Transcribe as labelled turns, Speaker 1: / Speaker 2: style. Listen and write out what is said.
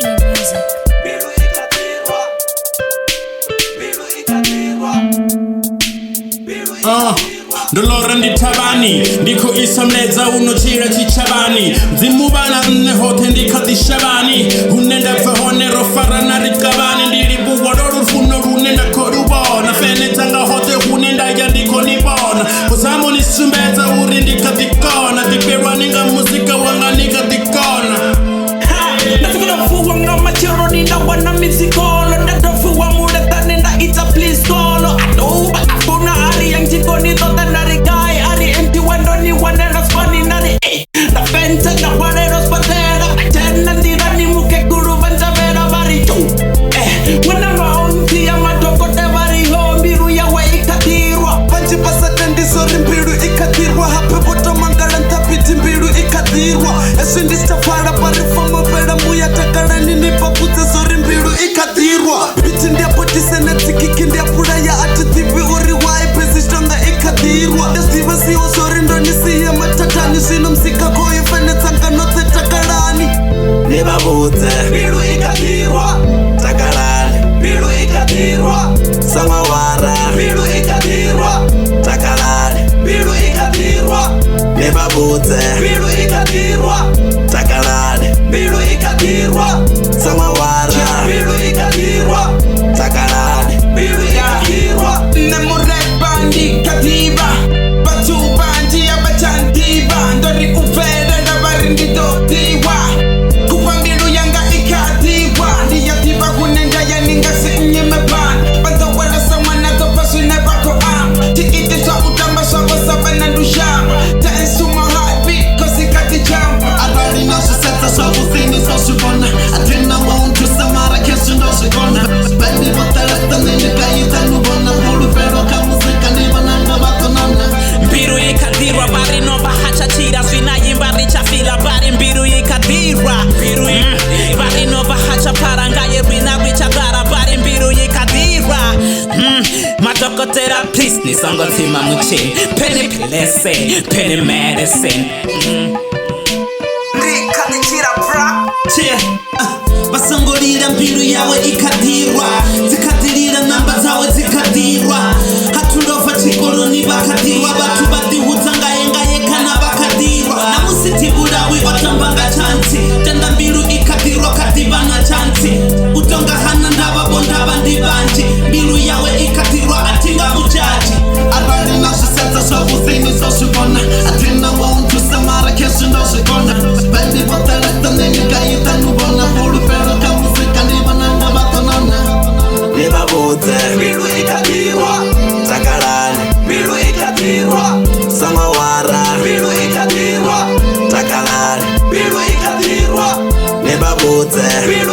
Speaker 1: Music.
Speaker 2: Dolora nditabani ndiko isamleza unocira chichabani zimubana nne hote ndikadishabani hunenda vahone rofarana rikabani ndiribuwa rorufuno runenda korubona fene tanga hote hunenda yandiko nibona kozamo nisumbeza uri ndikadikona diperwa ninga muzika wanga nikadikona
Speaker 3: Nafikira fuwa nga machero nina wana mizikolo Ndadofuwa muletane nda ita please kolo Adoba abuna ari yang chiko ni tota nari kai Ari empty wendo ni wanero spani nari Na fente na wanero spatera Achena ndira ni muke guru vanja vera bari chu Wana maonti ya madoko te bari ho Mbiru ya we ikatirwa
Speaker 4: Panchi pasate ndizori mbiru ikatirwa Hape boto mangala ntapiti mbiru ikatirwa Esindi stafara parifama vera muya takarani nipapuze zori mbiru ikatirwa Biti ndia potise netsikiki ndia pura ya atitipi uri wae pezi shtonga ikatirwa Nesiva siyo zori ndo nisiye matatani Shino msika koye fene tanga note takarani
Speaker 5: Nibabuze mbiru ikatirwa takarani mbiru ikatirwa samawara mbiru ikatirwa takarani mbiru ikatirwa Nibabuze mbiru ikatirwa takarani mbiru ikatirwa samawara mbiru ikatirwa takarani mbiru ikatirwa
Speaker 3: Nemurepa ndikatiba Batu banji ya bachantiba Ndori ufere na barindi dotiwa Kupa mbiru yanga ikatiwa Ndiyatiba kunenja ya ninga sinyime ban Banta wala samana topa suneba ko am Tikiti sa utamba sa wasaba na dusham Tensu mahabi kosi kati jam
Speaker 4: Already know she said that's all the things so she wanna I think I want to samara kesho ndo she gonna Baby botala tani nikaita nubona Bulu pero kamuzika niba nanga batonana
Speaker 3: Mbiru ikadirwa bari no bahacha tira Swina yimbari chafila bari mbiru ikadirwa Bari no bahacha parangaye bina wichagara bari mbiru ikadirwa Madokotera please ni songo tima muche Penny blessing, penny medicine
Speaker 4: Ndikanichira bra
Speaker 5: basongorira mbiru yawe ikadirwa zikadirira namba zawe zikadirwa hatundova chikoloni bakadirwa batu badihuza ngayengaye kana bakadirwa namusitiburawi batambanga chansi tenda mbiru ikadirwa kadibana chansi utonga hana ndababonda bandi banji mbiru yawe ikadirwa atinga mujaji
Speaker 4: Already know she said that's all the things so she wanna I think I want to samara kesho ndo she gonna Baby botala tani nikaita nubona Bulu pero kamuzika niba nanga batonana
Speaker 5: Nibabuze mbiru ikadirwa takarani mbiru ikadirwa samawara mbiru ikadirwa takarani mbiru ikadirwa Nibabuze mbiru